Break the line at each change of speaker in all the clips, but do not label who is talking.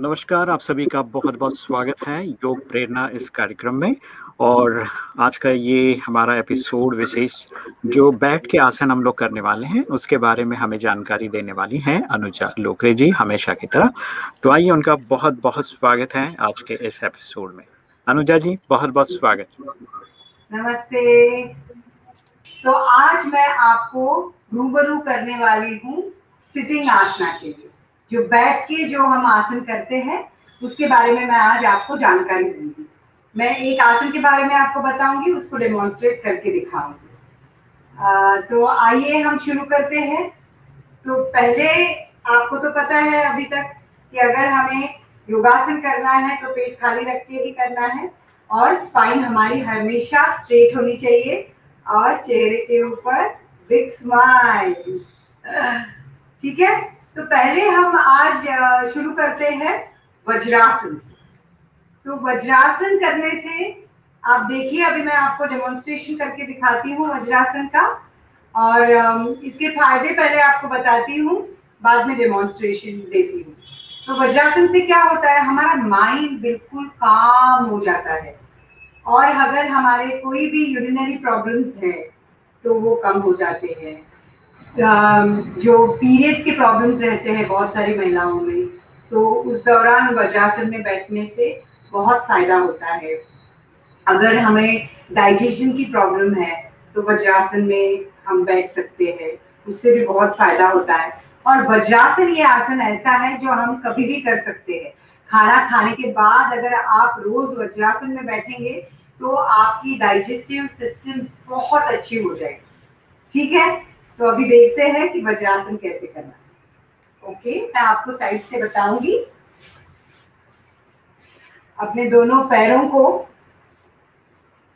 नमस्कार, आप सभी का बहुत-बहुत स्वागत है योग प्रेरणा इस कार्यक्रम में। और आज का ये हमारा एपिसोड विशेष जो बैठ के आसन हम लोग करने वाले हैं, उसके बारे में हमें जानकारी देने वाली हैं अनुजा लोकरे जी, हमेशा की तरह। तो आइए उनका बहुत-बहुत स्वागत है आज के इस एपिसोड में। अनुजा जी, बहुत-बहुत स्वागत।
नमस्ते। तो आज मैं आपको रूबरू करने वाली हूँ सिटिंग आसना के लिए, जो बैठ के जो हम आसन करते हैं उसके बारे में मैं आज आपको जानकारी दूंगी। मैं एक आसन के बारे में आपको बताऊंगी, उसको डेमोन्स्ट्रेट करके दिखाऊंगी। तो आइए हम शुरू करते हैं। तो पहले आपको तो पता है अभी तक कि अगर हमें योगासन करना है तो पेट खाली रख के ही करना है और स्पाइन हमारी हमेशा स्ट्रेट होनी चाहिए और चेहरे के ऊपर बिग स्माइल। ठीक है, तो पहले हम आज शुरू करते हैं वज्रासन से। तो वज्रासन करने से आप देखिए, अभी मैं आपको डेमोन्स्ट्रेशन करके दिखाती हूँ वज्रासन का, और इसके फायदे पहले आपको बताती हूँ, बाद में डेमोन्स्ट्रेशन देती हूँ। तो वज्रासन से क्या होता है, हमारा माइंड बिल्कुल काम हो जाता है और अगर हमारे कोई भी यूरिनरी प्रॉब्लम्स है तो वो कम हो जाते हैं। जो पीरियड्स के प्रॉब्लम्स रहते हैं बहुत सारी महिलाओं में, तो उस दौरान वज्रासन में बैठने से बहुत फायदा होता है। अगर हमें डाइजेशन की प्रॉब्लम है तो वज्रासन में हम बैठ सकते हैं, उससे भी बहुत फायदा होता है। और वज्रासन ये आसन ऐसा है जो हम कभी भी कर सकते हैं। खाना खाने के बाद अगर आप रोज वज्रासन में बैठेंगे तो आपकी डाइजेस्टिव सिस्टम बहुत अच्छी हो जाएगी। ठीक है, तो अभी देखते हैं कि वज्रासन कैसे करना है। ओके, मैं आपको साइड से बताऊंगी। अपने दोनों पैरों को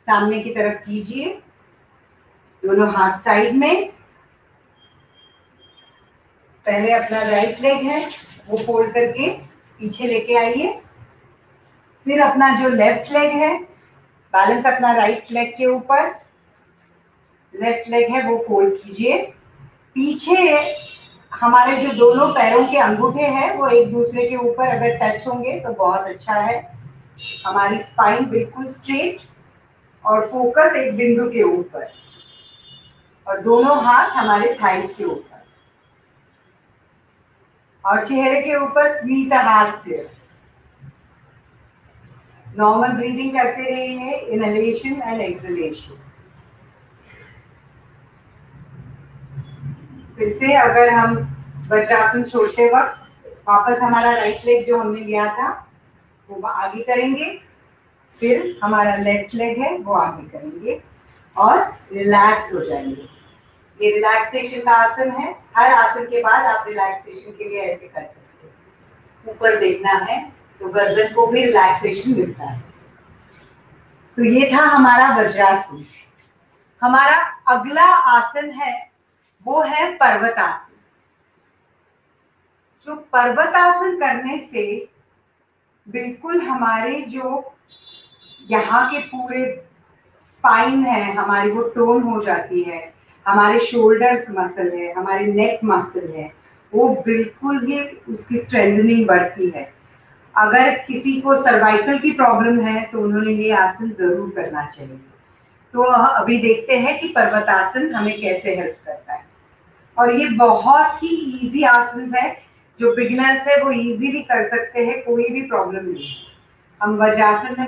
सामने की तरफ कीजिए, दोनों हाथ साइड में। पहले अपना राइट लेग है वो फोल्ड करके पीछे लेके आइए। फिर अपना जो लेफ्ट लेग है, बैलेंस अपना राइट लेग के ऊपर, लेफ्ट लेग है वो फोल्ड कीजिए। पीछे हमारे जो दोनों पैरों के अंगूठे हैं वो एक दूसरे के ऊपर अगर टच होंगे तो बहुत अच्छा है। हमारी स्पाइन बिल्कुल स्ट्रेट और फोकस एक बिंदु के ऊपर, और दोनों हाथ हमारे थाइस के ऊपर, और चेहरे के ऊपर स्मित हास्य। नॉर्मल ब्रीदिंग करते रहिए, इनहेलेशन एंड एक्सहेलेशन। फिर से अगर हम वज्रासन छोड़ते वक्त वापस हमारा राइट लेग जो हमने लिया था वो आगे करेंगे, फिर हमारा लेफ्ट लेग है वो आगे करेंगे और रिलैक्स हो जाएंगे। ये रिलैक्सेशन का आसन है। हर आसन के बाद आप रिलैक्सेशन के लिए ऐसे कर सकते हैं। ऊपर देखना है तो गर्दन को भी रिलैक्सेशन मिलता है। तो ये था हमारा वज्रासन। हमारा अगला आसन है वो है पर्वतासन। जो पर्वतासन करने से बिल्कुल हमारे जो यहाँ के पूरे स्पाइन है हमारी वो टोन हो जाती है। हमारे शोल्डर्स मसल है, हमारे नेक मसल है, वो बिल्कुल ही उसकी स्ट्रेंथनिंग बढ़ती है। अगर किसी को सर्वाइकल की प्रॉब्लम है तो उन्होंने ये आसन जरूर करना चाहिए। तो अभी देखते हैं कि पर्वतासन हमें कैसे हेल्प करता है। और ये बहुत ही इजी आसन है, जो बिगिनर्स है वो इजीली कर सकते हैं, कोई भी प्रॉब्लम नहीं है। हम वज्रासन में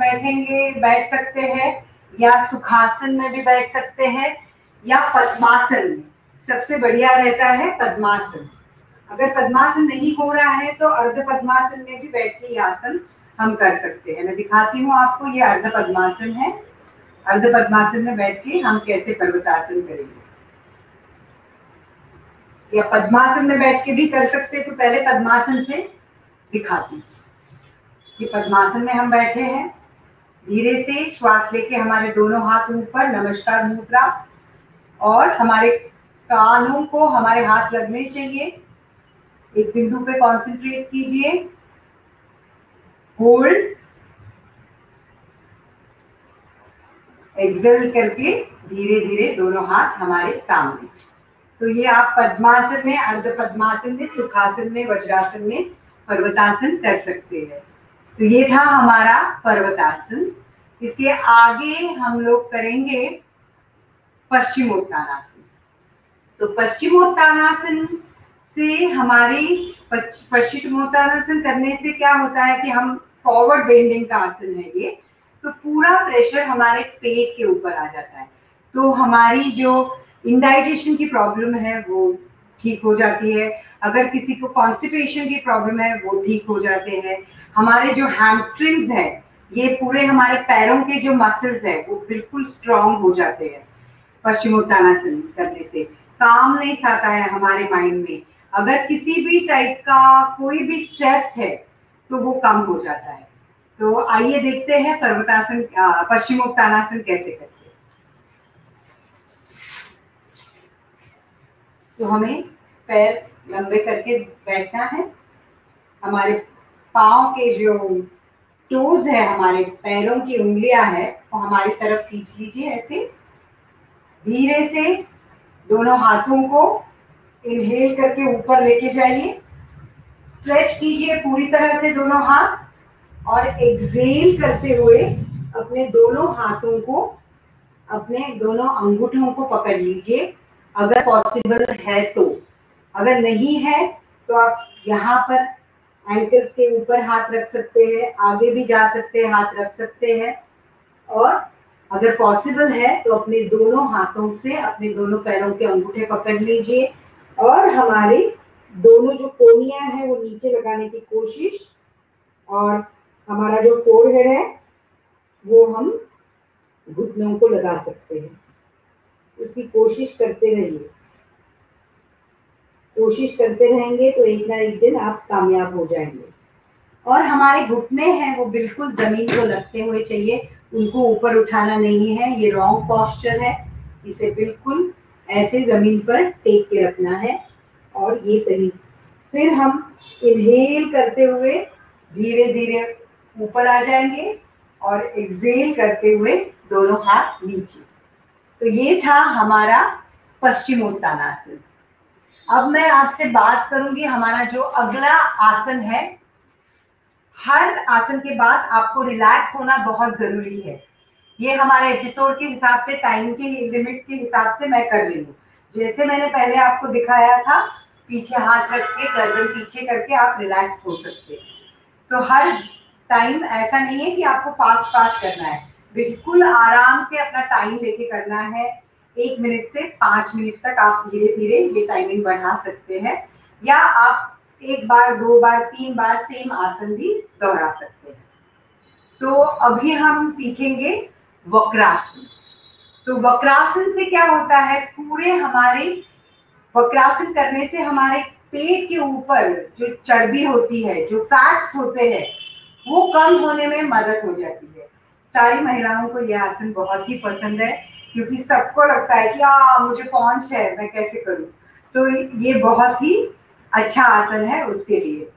बैठ सकते हैं, या सुखासन में भी बैठ सकते हैं, या पद्मासन में। सबसे बढ़िया रहता है पद्मासन। अगर पद्मासन नहीं हो रहा है तो अर्ध पद्मासन में भी बैठ के आसन हम कर सकते हैं। मैं दिखाती हूँ आपको, ये अर्ध पद्मासन है। अर्ध पद्मासन में बैठ के हम कैसे पर्वतासन करेंगे, या पद्मासन में बैठ के भी कर सकते। तो पहले पद्मासन से दिखाती हूँ। ये पद्मासन में हम बैठे हैं। धीरे से श्वास लेके हमारे दोनों हाथ ऊपर, नमस्कार मुद्रा, और हमारे कानों को हमारे हाथ लगने चाहिए। एक बिंदु पे कंसंट्रेट कीजिए, होल्ड, एक्सेल करके धीरे धीरे दोनों हाथ हमारे सामने। तो ये आप पद्मासन में, अर्ध पद्मासन में, सुखासन में, वज्रासन में पर्वतासन कर सकते हैं। तो ये था हमारा पर्वतासन। इसके आगे हम लोग करेंगे पश्चिमोत्तानासन। तो पश्चिमोत्तानासन से हमारी पश्चिमोत्तानासन करने से क्या होता है कि हम फॉरवर्ड बेंडिंग का आसन है ये, तो पूरा प्रेशर हमारे पेट के ऊपर आ जाता है। तो हमारी जो इंडाइजेशन की प्रॉब्लम है वो ठीक हो जाती है। अगर किसी को कॉन्स्टिपेशन की प्रॉब्लम है वो ठीक हो जाते हैं। हमारे जो हैमस्ट्रिंग्स है, ये पूरे हमारे पैरों के जो मसल्स है वो बिल्कुल स्ट्रांग हो जाते हैं पश्चिमोत्तानासन करने से। कामनेस आता है हमारे माइंड में। अगर किसी भी टाइप का कोई भी स्ट्रेस है तो वो कम हो जाता है। तो आइए देखते हैं पर्वतासन पश्चिमोत्तानासन कैसे करते हैं। तो हमें पैर लंबे करके बैठना है। हमारे पाँव के जो टोज है, हमारे पैरों की उंगलियां है, वो हमारी तरफ खींच लीजिए। ऐसे धीरे से दोनों हाथों को इनहेल करके ऊपर लेके जाइए। स्ट्रेच कीजिए पूरी तरह से दोनों हाथ और एक्सहेल करते हुए अपने दोनों हाथों को, अपने दोनों अंगूठों को पकड़ लीजिए अगर पॉसिबल है तो। अगर नहीं है तो आप यहाँ पर एंकल्स के ऊपर हाथ रख सकते हैं, आगे भी जा सकते हैं, हाथ रख सकते हैं। और अगर पॉसिबल है तो अपने दोनों हाथों से अपने दोनों पैरों के अंगूठे पकड़ लीजिए और हमारी दोनों जो कोहनियां हैं वो नीचे लगाने की कोशिश। और हमारा जो फोरहेड है वो हम घुटनों को लगा सकते हैं। उसकी कोशिश करते रहिए। कोशिश करते रहेंगे तो एक ना एक दिन आप कामयाब हो जाएंगे। और हमारे घुटने हैं वो बिल्कुल जमीन को लगते हुए चाहिए, उनको ऊपर उठाना नहीं है। ये रॉन्ग पोस्चर है, इसे बिल्कुल ऐसे जमीन पर टेक के रखना है और ये सही। फिर हम इनहेल करते हुए धीरे धीरे ऊपर आ जाएंगे और एक्सहेल करते हुए दोनों हाथ नीचे। तो ये था हमारा पश्चिमोत्तानासन। अब मैं आपसे बात करूंगी हमारा जो अगला आसन है। हर आसन के बाद आपको रिलैक्स होना बहुत जरूरी है। ये हमारे एपिसोड के हिसाब से, टाइम के लिमिट के हिसाब से मैं कर रही हूँ। जैसे मैंने पहले आपको दिखाया था, पीछे हाथ रख के गर्दन पीछे करके आप रिलैक्स हो सकते हैं। तो हर टाइम ऐसा नहीं है कि आपको फास्ट फास्ट करना है, बिल्कुल आराम से अपना टाइम लेके करना है। 1 मिनट से 5 मिनट तक आप धीरे धीरे ये टाइमिंग बढ़ा सकते हैं, या आप 1 बार 2 बार 3 बार सेम आसन भी दोहरा सकते हैं। तो अभी हम सीखेंगे वक्रासन। तो वक्रासन से क्या होता है, पूरे हमारे वक्रासन करने से हमारे पेट के ऊपर जो चर्बी होती है, जो फैट्स होते हैं, वो कम होने में मदद हो जाती है। सारी महिलाओं को यह आसन बहुत ही पसंद है क्योंकि सबको लगता है कि मुझे पहुंच है, मैं कैसे करूं। तो ये बहुत ही अच्छा आसन है उसके लिए।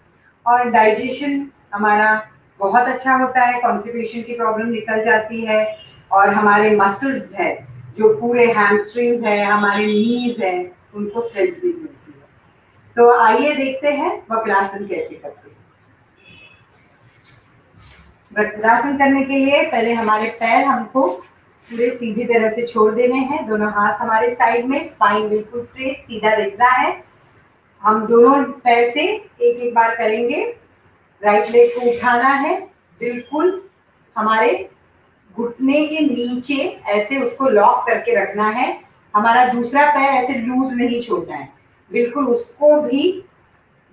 और डाइजेशन हमारा बहुत अच्छा होता है, कॉन्स्टिपेशन की प्रॉब्लम निकल जाती है और हमारे मसल्स है, जो पूरे हैमस्ट्रिंग्स है, हमारे नीज है, उनको स्ट्रेंथ भी मिलती है। तो आइए देखते हैं वक्रासन कैसे करते हैं। वक्रासन करने के लिए पहले हमारे पैर हमको पूरे सीधी तरह से छोड़ देने हैं। दोनों हाथ हमारे साइड में, स्पाइन बिल्कुल स्ट्रेट सीधा दिखना है। हम दोनों पैर से एक एक बार करेंगे। राइट लेग को उठाना है, बिल्कुल हमारे घुटने के नीचे ऐसे उसको लॉक करके रखना है। हमारा दूसरा पैर ऐसे लूज नहीं छोड़ना है, बिल्कुल उसको भी।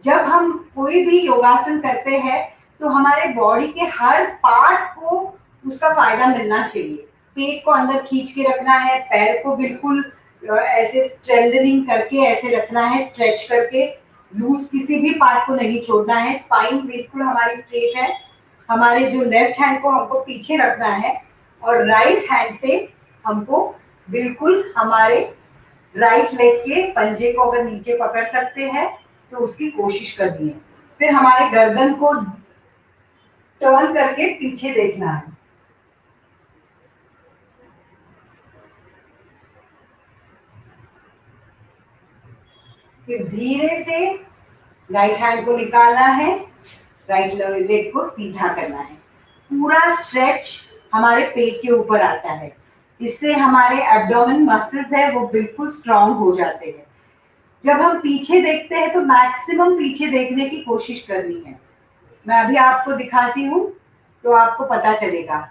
जब हम कोई भी योगासन करते हैं तो हमारे बॉडी के हर पार्ट को उसका फायदा मिलना चाहिए। पेट को अंदर खींच के रखना है, पैर को बिल्कुल ऐसे स्ट्रेंथनिंग करके ऐसे रखना है, स्ट्रेच करके। लूज किसी भी पार्ट को नहीं छोड़ना है। स्पाइन बिल्कुल हमारी स्ट्रेट है। हमारे जो लेफ्ट हैंड को हमको पीछे रखना है और राइट हैंड से हमको बिल्कुल हमारे राइट लेग के पंजे को अगर नीचे पकड़ सकते हैं तो उसकी कोशिश करनी है। फिर हमारे गर्दन को टर्न करके पीछे देखना है। फिर धीरे से राइट हैंड को निकालना है राइट लेग को सीधा करना है। पूरा स्ट्रेच हमारे पेट के ऊपर आता है, इससे हमारे एब्डोमेन मसल्स है वो बिल्कुल स्ट्रांग हो जाते हैं। जब हम पीछे देखते हैं तो मैक्सिमम पीछे देखने की कोशिश करनी है। मैं अभी आपको दिखाती हूँ तो आपको पता चलेगा।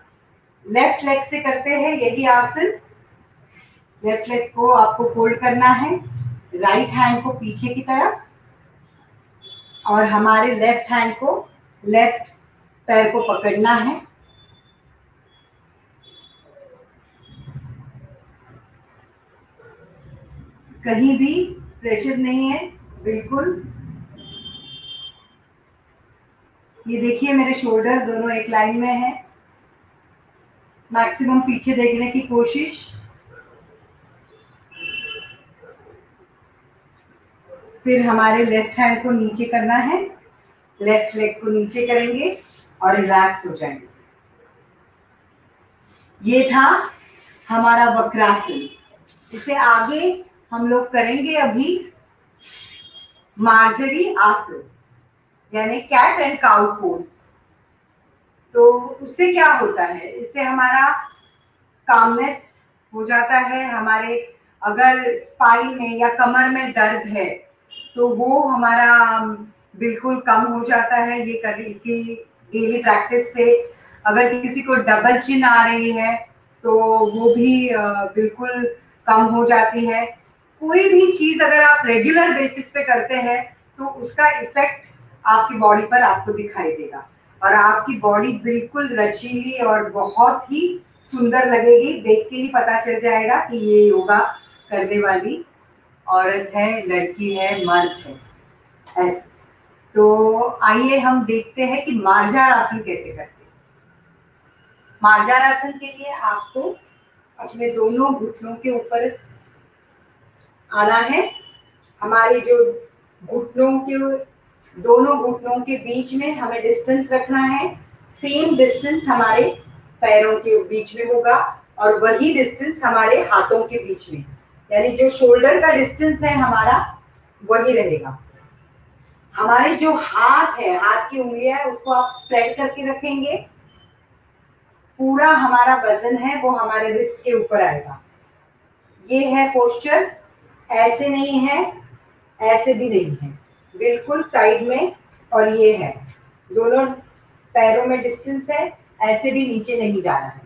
लेफ्ट लेग से करते हैं यही आसन। लेफ्ट लेग को आपको फोल्ड करना है, राइट हैंड को पीछे की तरफ, और हमारे लेफ्ट हैंड को लेफ्ट पैर को पकड़ना है। कहीं भी प्रेशर नहीं है, बिल्कुल। ये देखिए मेरे शोल्डर्स दोनों एक लाइन में है। मैक्सिमम पीछे देखने की कोशिश। फिर हमारे लेफ्ट हैंड को नीचे करना है, लेफ्ट लेग को नीचे करेंगे और रिलैक्स हो जाएंगे। ये था हमारा वक्रासन। इसे आगे हम लोग करेंगे अभी मार्जरी आसन, यानी कैट एंड काउ पोज। तो उससे क्या होता है, इससे हमारा कामनेस हो जाता है। हमारे अगर स्पाइन में या कमर में दर्द है तो वो हमारा बिल्कुल कम हो जाता है। ये कभी इसकी डेली प्रैक्टिस से अगर किसी को डबल चिन आ रही है तो वो भी बिल्कुल कम हो जाती है। कोई भी चीज अगर आप रेगुलर बेसिस पे करते हैं तो उसका इफेक्ट आपकी बॉडी पर आपको दिखाई देगा और आपकी बॉडी बिल्कुल रचीली और बहुत ही सुंदर लगेगी। देख के ही पता चल जाएगा कि ये योगा करने वाली औरत है, लड़की है, मर्द है, ऐसे। तो आइए हम देखते हैं कि मार्जार आसन कैसे करते हैं। मार्जार आसन के लिए आपको अपने दोनों घुटनों के ऊपर आना है। हमारे जो दोनों घुटनों के बीच में हमें डिस्टेंस रखना है। सेम डिस्टेंस हमारे पैरों के बीच में होगा और वही डिस्टेंस हमारे हाथों के बीच में, यानी जो शोल्डर का डिस्टेंस है हमारा वही रहेगा। हमारे जो हाथ है, हाथ की उंगलियां है, उसको आप स्प्रेड करके रखेंगे। पूरा हमारा वजन है वो हमारे रिस्ट के ऊपर आएगा। ये है पोस्चर, ऐसे नहीं है, ऐसे भी नहीं है, बिल्कुल साइड में। और ये है, दोनों पैरों में डिस्टेंस है, ऐसे भी नीचे नहीं जा रहा है।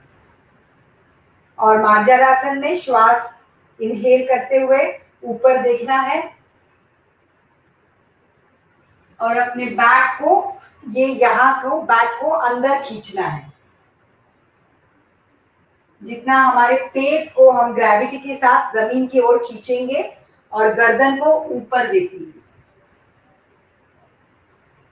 और मार्जार आसन में श्वास इनहेल करते हुए ऊपर देखना है और अपने बैक को, ये यहाँ को बैक को अंदर खींचना है। जितना हमारे पेट को हम ग्रेविटी के साथ जमीन की ओर खींचेंगे और गर्दन को ऊपर देखेंगे।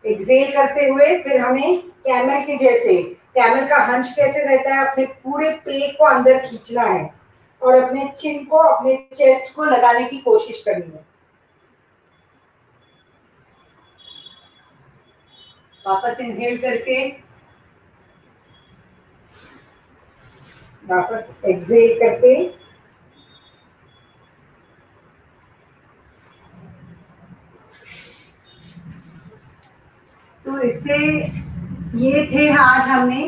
एक्सेल करते हुए फिर हमें कैमल के जैसे, कैमल का हंच कैसे रहता है, अपने पूरे पेट को अंदर खींचना है और अपने चिन को, अपने चेस्ट को लगाने की कोशिश करनी है। वापस इनहेल करके वापस एक्सेल करके तो इससे ये थे आज हमने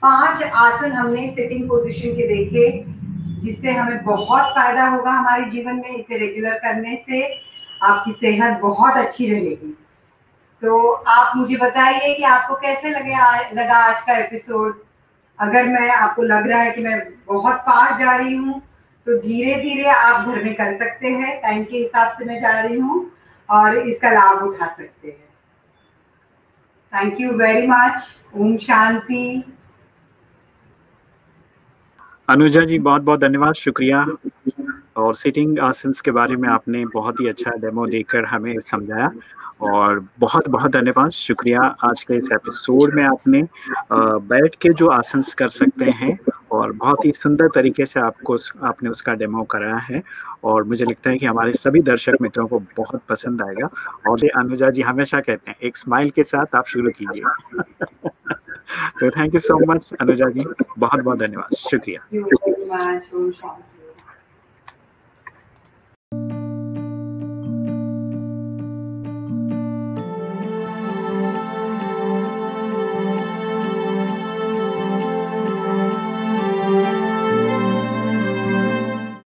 5 आसन हमने सिटिंग पोजीशन के देखे, जिससे हमें बहुत फायदा होगा हमारे जीवन में। इसे रेगुलर करने से आपकी सेहत बहुत अच्छी रहेगी। तो आप मुझे बताइए कि आपको कैसे लगा आज का एपिसोड। अगर मैं आपको लग रहा है कि मैं बहुत पास जा रही हूँ तो धीरे धीरे आप घर में कर सकते हैं। टाइम के हिसाब से मैं जा रही हूँ और इसका लाभ उठा सकते हैं। Thank you very much. ओम शांति।
अनुजा जी बहुत बहुत धन्यवाद, शुक्रिया। और सिटिंग आसन्स के बारे में आपने बहुत ही अच्छा डेमो देकर हमें समझाया और बहुत बहुत धन्यवाद, शुक्रिया। आज के इस एपिसोड में आपने बैठ के जो आसन्स कर सकते हैं और बहुत ही सुंदर तरीके से आपने उसका डेमो कराया है और मुझे लगता है कि हमारे सभी दर्शक मित्रों को बहुत पसंद आएगा। और ये अनुजा जी हमेशा कहते हैं एक स्माइल के साथ आप शुरू कीजिए। तो thank you so much Anuja ji, बहुत बहुत धन्यवाद, शुक्रिया।